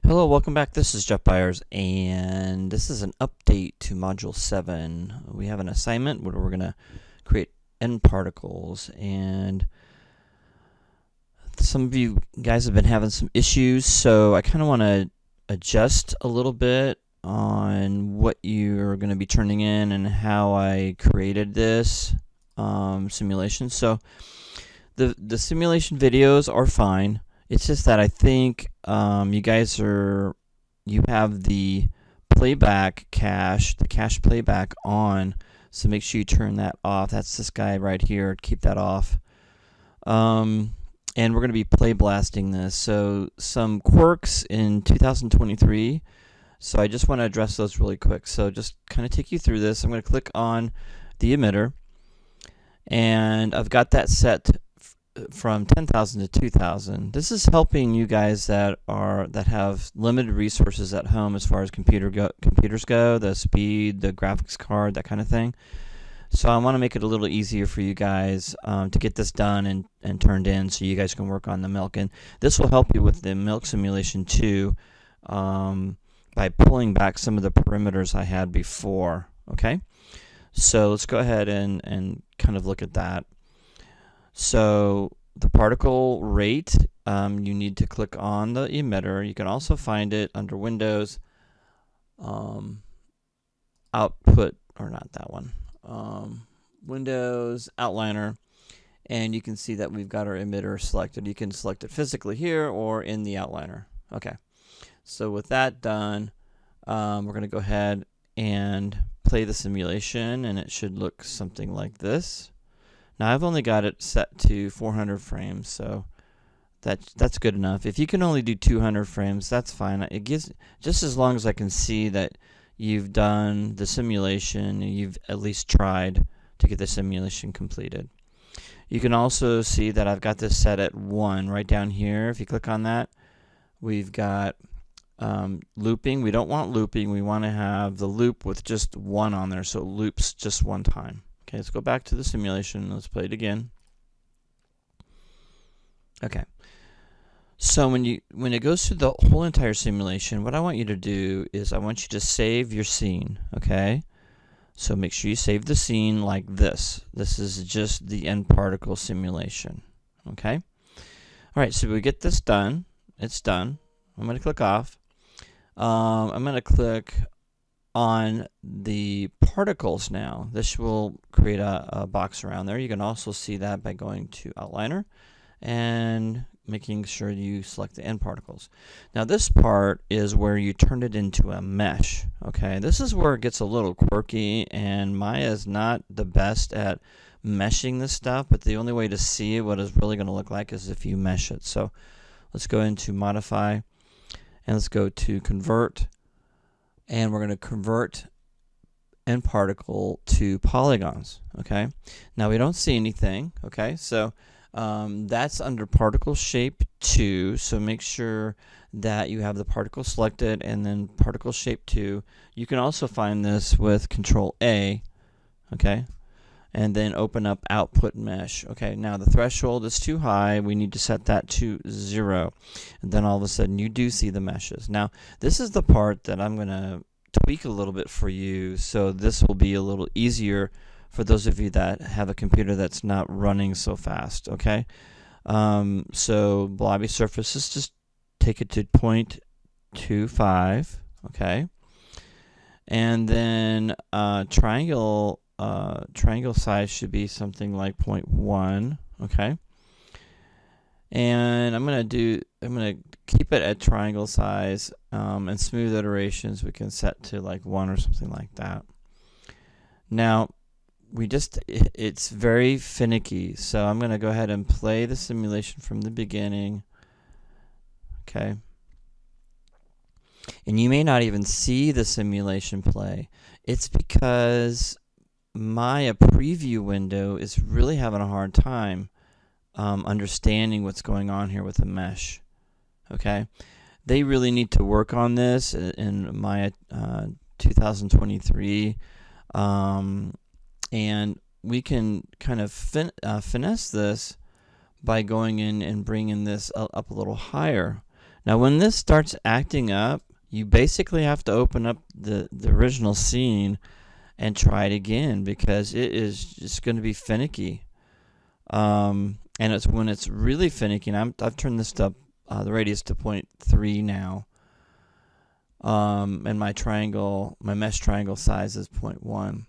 Hello, welcome back. This is Jeff Byers, and this is an update to Module 7. We have an assignment where we're going to create nParticles, and some of you guys have been having some issues, so I kind of want to adjust a little bit on what you're going to be turning in and how I created this simulation. So the simulation videos are fine. It's just that I think you have the playback cache, the cache playback on, so make sure you turn that off. That's this guy right here. Keep that off. And we're going to be play blasting this. So some quirks in 2023. So I just want to address those really quick. So just kind of take you through this. I'm going to click on the emitter, and I've got that set from 10,000 to 2,000. This is helping you guys that have limited resources at home as far as computers go, the speed, the graphics card, that kind of thing. So I want to make it a little easier for you guys to get this done and turned in, so you guys can work on the milk. And this will help you with the milk simulation too, by pulling back some of the perimeters I had before. Okay, so let's go ahead and kind of look at that. So the particle rate, you need to click on the emitter. You can also find it under Windows, output, or not that one, Windows Outliner, and you can see that we've got our emitter selected. You can select it physically here or in the outliner. Okay, so with that done, we're going to go ahead and play the simulation, and it should look something like this. Now I've only got it set to 400 frames, so that's good enough. If you can only do 200 frames, that's fine. It gives, just as long as I can see that you've done the simulation and you've at least tried to get the simulation completed. You can also see that I've got this set at 1 right down here. If you click on that, we've got looping. We don't want looping. We want to have the loop with just 1 on there, so it loops just one time. Okay, let's go back to the simulation. Let's play it again. Okay. So when it goes through the whole entire simulation, what I want you to do is I want you to save your scene. Okay. So make sure you save the scene like this. This is just the nParticle simulation. Okay. All right. So we get this done. It's done. I'm going to click off. I'm going to click on the particles now. This will create a box around there. You can also see that by going to Outliner and making sure you select the nParticles. Now this part is where you turn it into a mesh. Okay, this is where it gets a little quirky, and Maya is not the best at meshing this stuff, but the only way to see what it's really going to look like is if you mesh it. So let's go into Modify, and let's go to Convert, and we're going to convert nParticle to polygons. Okay, now we don't see anything. Okay, so that's under particle shape 2, so make sure that you have the particle selected and then particle shape 2. You can also find this with Control A, okay, and then open up output mesh. Okay, now the threshold is too high. We need to set that to 0, and then all of a sudden you do see the meshes. Now this is the part that I'm going to tweak a little bit for you, so this will be a little easier for those of you that have a computer that's not running so fast. Okay, so blobby surfaces, just take it to 0.25. Okay, and then triangle size should be something like 0.1. Okay, and I'm gonna keep it at triangle size, and smooth iterations we can set to like 1 or something like that. Now it's very finicky, so I'm gonna go ahead and play the simulation from the beginning. Okay, and you may not even see the simulation play. It's because my preview window is really having a hard time understanding what's going on here with the mesh. Okay, they really need to work on this in my 2023, and we can kind of finesse this by going in and bringing this up a little higher. Now when this starts acting up, you basically have to open up the original scene and try it again, because it is just going to be finicky. And it's when it's really finicky, and I've turned this up, the radius to 0.3 now. And my mesh triangle size is 0.1.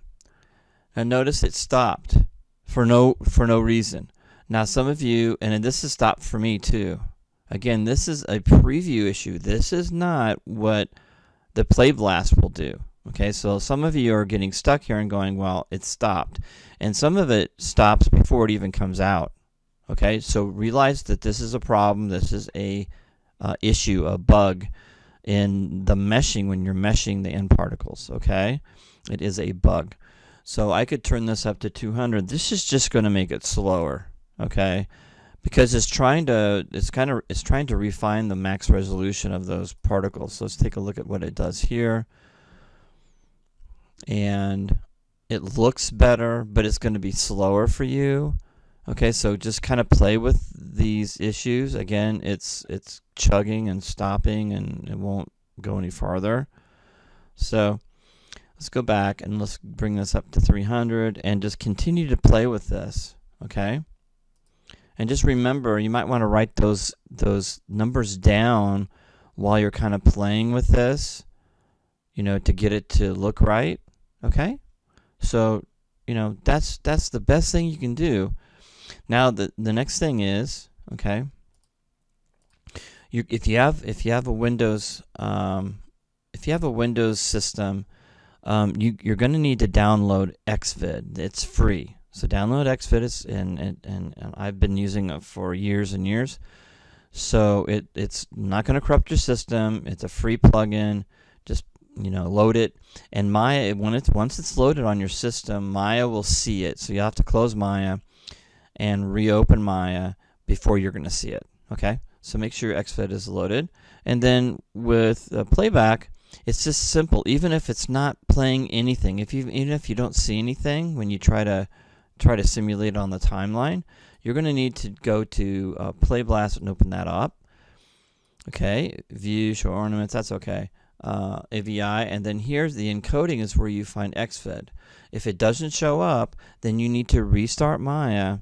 Now notice it stopped for no reason. Now some of you, and this has stopped for me too. Again, this is a preview issue. This is not what the Play Blast will do. Okay, so some of you are getting stuck here and going, well, it stopped. And some of it stops before it even comes out. Okay, so realize that this is a problem. This is a issue, a bug in the meshing when you're meshing the nParticles. Okay, it is a bug. So I could turn this up to 200. This is just going to make it slower. Okay, because it's trying to refine the max resolution of those particles. So let's take a look at what it does here. And it looks better, but it's going to be slower for you. Okay, so just kind of play with these issues. Again, it's chugging and stopping, and it won't go any farther. So let's go back and let's bring this up to 300 and just continue to play with this. Okay, and just remember, you might want to write those numbers down while you're kind of playing with this, you know, to get it to look right. Okay, so you know that's the best thing you can do. Now the next thing is, okay, if you have a Windows system, you're going to need to download Xvid. It's free. So download Xvid, and I've been using it for years and years. So it's not going to corrupt your system. It's a free plugin. Just load it, and Maya, once it's loaded on your system, Maya will see it. So you have to close Maya and reopen Maya before you're going to see it. Okay, so make sure your Xvid is loaded, and then with playback, it's just simple. Even if it's not playing anything, even if you don't see anything when you try to simulate on the timeline, you're going to need to go to Play Blast and open that up. Okay, view, show ornaments, that's okay. AVI, and then here's the encoding is where you find Xvid. If it doesn't show up, then you need to restart Maya,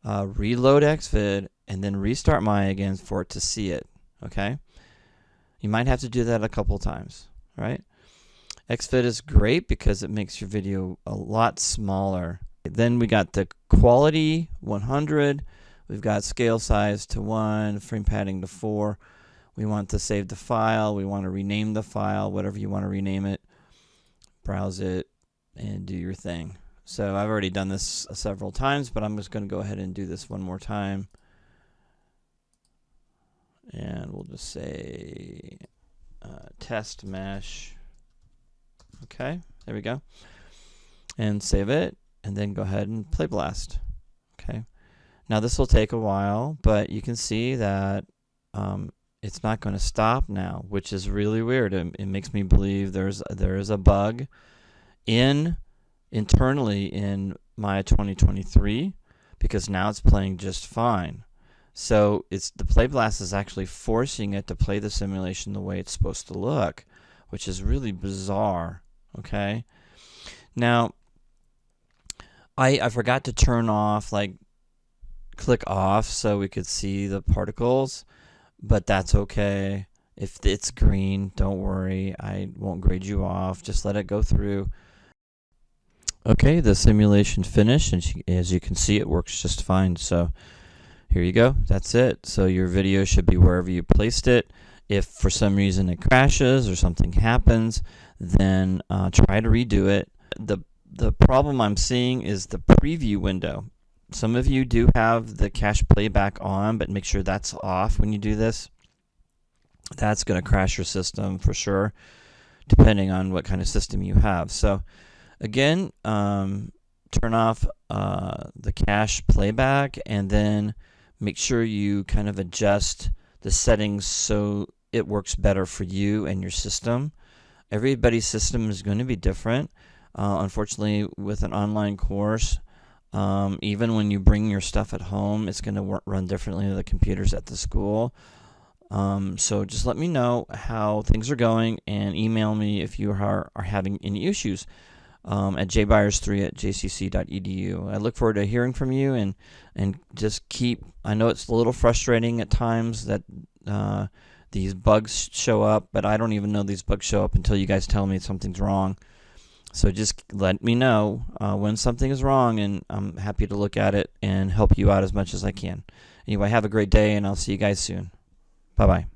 reload Xvid, and then restart Maya again for it to see it. Okay, you might have to do that a couple times, right? Xvid is great because it makes your video a lot smaller. Then we got the quality 100, we've got scale size to 1, frame padding to 4. We want to save the file, we want to rename the file, whatever you want to rename it. Browse it and do your thing. So I've already done this several times, but I'm just going to go ahead and do this one more time. And we'll just say test mesh. Okay, there we go. And save it, and then go ahead and Play Blast. Okay. Now this will take a while, but you can see that it's not going to stop now, which is really weird. It makes me believe there is a bug internally in Maya 2023, because now it's playing just fine. So the Play Blast is actually forcing it to play the simulation the way it's supposed to look, which is really bizarre. Okay. Now I forgot to turn off, click off so we could see the particles. But that's okay. If it's green, don't worry. I won't grade you off. Just let it go through. Okay, the simulation finished, and as you can see, it works just fine. So here you go. That's it. So your video should be wherever you placed it. If for some reason it crashes or something happens, then try to redo it. The problem I'm seeing is the preview window. Some of you do have the cache playback on, but make sure that's off when you do this. That's going to crash your system for sure, depending on what kind of system you have. So again, turn off the cache playback, and then make sure you kind of adjust the settings so it works better for you and your system. Everybody's system is going to be different. Unfortunately, with an online course, even when you bring your stuff at home, it's going to run differently than the computers at the school. So just let me know how things are going and email me if you are having any issues at jbyers3@jcc.edu. I look forward to hearing from you, and just keep, I know it's a little frustrating at times that these bugs show up, but I don't even know these bugs show up until you guys tell me something's wrong. So just let me know when something is wrong, and I'm happy to look at it and help you out as much as I can. Anyway, have a great day, and I'll see you guys soon. Bye-bye.